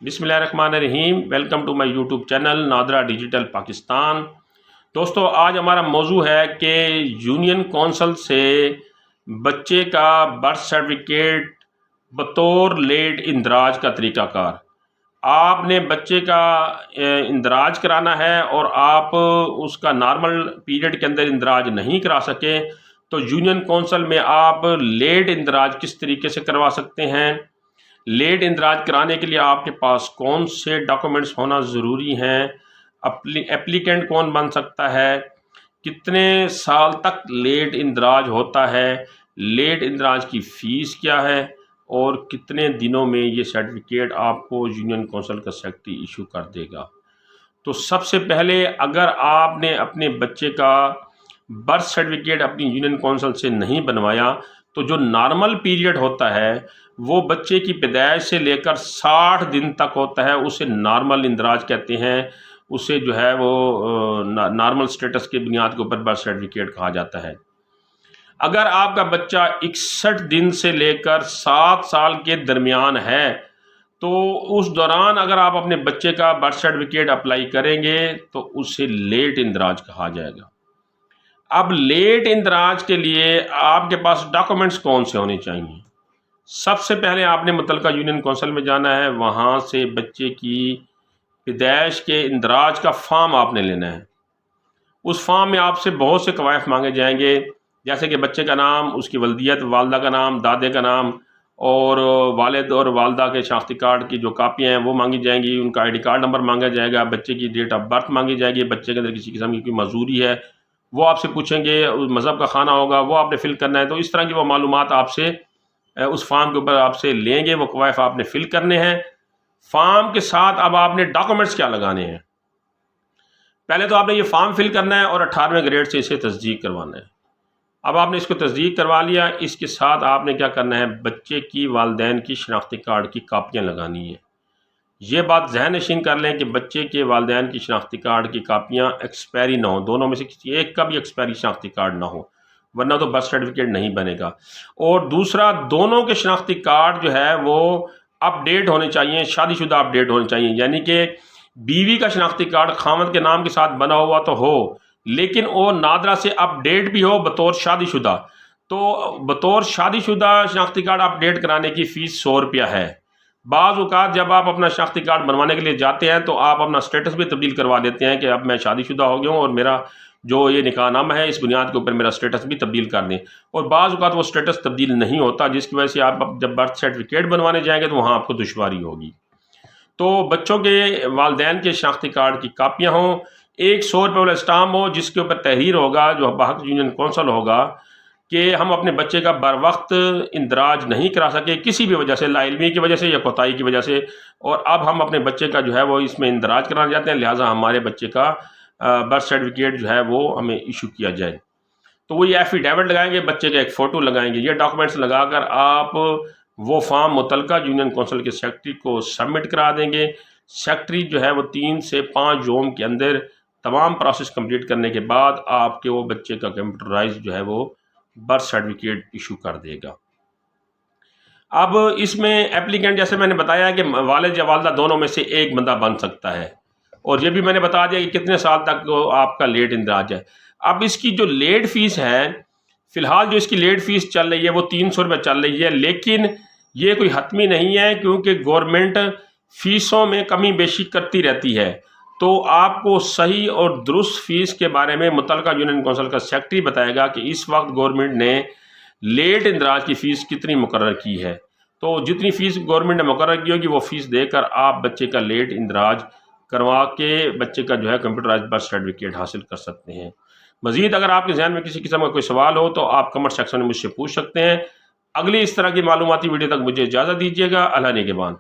بسم اللہ الرحمن الرحیم۔ Welcome to my YouTube channel NADRA digital Pakistan. دوستو، آج ہمارا موضوع ہے کہ یونین کونسل سے بچے کا برتھ سرٹیفکیٹ بطور لیٹ اندراج کا طریقہ کار۔ آپ نے بچے کا اندراج کرانا ہے اور آپ اس کا نارمل پیریڈ کے اندر اندراج نہیں کرا سکے تو یونین کونسل میں آپ لیٹ اندراج کس طریقے سے کروا سکتے ہیں۔ لیٹ اندراج کرانے کے لیے آپ کے پاس کون سے ڈاکومنٹس ہونا ضروری ہیں، اپلیکینٹ کون بن سکتا ہے، کتنے سال تک لیٹ اندراج ہوتا ہے، لیٹ اندراج کی فیس کیا ہے اور کتنے دنوں میں یہ سرٹیفکیٹ آپ کو یونین کونسل کا سیکرٹری ایشو کر دے گا۔ تو سب سے پہلے اگر آپ نے اپنے بچے کا برتھ سرٹیفکیٹ اپنی یونین کونسل سے نہیں بنوایا تو جو نارمل پیریڈ ہوتا ہے وہ بچے کی پیدائش سے لے کر 60 دن تک ہوتا ہے، اسے نارمل اندراج کہتے ہیں، اسے جو ہے وہ نارمل سٹیٹس کے بنیاد کے اوپر برتھ سرٹیفکیٹ کہا جاتا ہے۔ اگر آپ کا بچہ 61 دن سے لے کر 7 سال کے درمیان ہے تو اس دوران اگر آپ اپنے بچے کا برتھ سرٹیفکیٹ اپلائی کریں گے تو اسے لیٹ اندراج کہا جائے گا۔ اب لیٹ اندراج کے لیے آپ کے پاس ڈاکومنٹس کون سے ہونے چاہیے؟ سب سے پہلے آپ نے متعلقہ یونین کونسل میں جانا ہے، وہاں سے بچے کی پیدائش کے اندراج کا فارم آپ نے لینا ہے۔ اس فارم میں آپ سے بہت سے قوائف مانگے جائیں گے، جیسے کہ بچے کا نام، اس کی ولدیت، والدہ کا نام، دادے کا نام، اور والد اور والدہ کے شناختی کارڈ کی جو کاپیاں ہیں وہ مانگی جائیں گی، ان کا آئی ڈی کارڈ نمبر مانگا جائے گا، بچے کی ڈیٹ آف برتھ مانگی جائے گی، بچے کے اندر کسی قسم کی کوئی معذوری ہے وہ آپ سے پوچھیں گے، مذہب کا خانہ ہوگا وہ آپ نے فل کرنا ہے۔ تو اس طرح کی وہ معلومات آپ سے اس فارم کے اوپر آپ سے لیں گے، وہ قوائف آپ نے فل کرنے ہیں۔ فارم کے ساتھ اب آپ نے ڈاکومنٹس کیا لگانے ہیں؟ پہلے تو آپ نے یہ فارم فل کرنا ہے اور 18ویں گریڈ سے اسے تصدیق کروانا ہے۔ اب آپ نے اس کو تصدیق کروا لیا، اس کے ساتھ آپ نے کیا کرنا ہے، بچے کی والدین کی شناختی کارڈ کی کاپیاں لگانی ہیں۔ یہ بات ذہن نشین کر لیں کہ بچے کے والدین کی شناختی کارڈ کی کاپیاں ایکسپائری نہ ہوں، دونوں میں سے کسی ایک کا بھی ایکسپائری شناختی کارڈ نہ ہو، ورنہ تو برتھ سرٹیفکیٹ نہیں بنے گا۔ اور دوسرا، دونوں کے شناختی کارڈ جو ہے وہ اپ ڈیٹ ہونے چاہیے، شادی شدہ اپ ڈیٹ ہونے چاہیے، یعنی کہ بیوی کا شناختی کارڈ خاوند کے نام کے ساتھ بنا ہوا تو ہو لیکن وہ نادرا سے اپ ڈیٹ بھی ہو بطور شادی شدہ۔ تو بطور شادی شدہ شناختی کارڈ اپ ڈیٹ کرانے کی فیس 100 روپیہ ہے۔ بعض اوقات جب آپ اپنا شناختی کارڈ بنوانے کے لیے جاتے ہیں تو آپ اپنا سٹیٹس بھی تبدیل کروا دیتے ہیں کہ اب میں شادی شدہ ہو گیا ہوں اور میرا جو یہ نکاح نامہ ہے اس بنیاد کے اوپر میرا سٹیٹس بھی تبدیل کر دیں، اور بعض اوقات وہ سٹیٹس تبدیل نہیں ہوتا، جس کی وجہ سے آپ جب برتھ سرٹیفکیٹ بنوانے جائیں گے تو وہاں آپ کو دشواری ہوگی۔ تو بچوں کے والدین کے شناختی کارڈ کی کاپیاں ہوں، ایک 100 روپے والا اسٹامپ ہو جس کے اوپر تحریر ہوگا جو بحق یونین کونسل ہوگا کہ ہم اپنے بچے کا بر وقت اندراج نہیں کرا سکے کسی بھی وجہ سے، لا علمی کی وجہ سے یا کوتاہی کی وجہ سے، اور اب ہم اپنے بچے کا جو ہے وہ اس میں اندراج کرانا چاہتے ہیں، لہٰذا ہمارے بچے کا برتھ سرٹیفکیٹ جو ہے وہ ہمیں ایشو کیا جائے۔ تو وہ یہ ایفیڈیوٹ لگائیں گے، بچے کا ایک فوٹو لگائیں گے، یہ ڈاکومنٹس لگا کر آپ وہ فارم متعلقہ یونین کونسل کے سیکرٹری کو سبمٹ کرا دیں گے۔ سیکرٹری جو ہے وہ 3 سے 5 یوم کے اندر تمام پروسیس کمپلیٹ کرنے کے بعد آپ کے وہ بچے کا کمپیوٹرائز جو ہے وہ برتھ سرٹیفکیٹ ایشو کر دے گا۔ اب اس میں اپلیکینٹ جیسے میں نے بتایا کہ والد یا والدہ دونوں میں سے ایک بندہ بن سکتا ہے، اور یہ بھی میں نے بتا دیا کہ کتنے سال تک آپ کا لیٹ اندراج ہے۔ اب اس کی جو لیٹ فیس ہے، فی الحال جو اس کی لیٹ فیس چل رہی ہے وہ 300 روپے چل رہی ہے، لیکن یہ کوئی حتمی نہیں ہے کیونکہ گورنمنٹ فیسوں میں کمی بیشی کرتی رہتی ہے۔ تو آپ کو صحیح اور درست فیس کے بارے میں متعلقہ یونین کونسل کا سیکرٹری بتائے گا کہ اس وقت گورنمنٹ نے لیٹ اندراج کی فیس کتنی مقرر کی ہے۔ تو جتنی فیس گورنمنٹ نے مقرر کی ہوگی وہ فیس دے کر آپ بچے کا لیٹ اندراج کروا کے بچے کا جو ہے کمپیوٹرائز برتھ سرٹیفکیٹ حاصل کر سکتے ہیں۔ مزید اگر آپ کے ذہن میں کسی قسم کا کوئی سوال ہو تو آپ کمنٹ سیکشن میں مجھ سے پوچھ سکتے ہیں۔ اگلی اس طرح کی معلوماتی ویڈیو تک مجھے اجازت دیجیے گا۔ اللہ نگہبان۔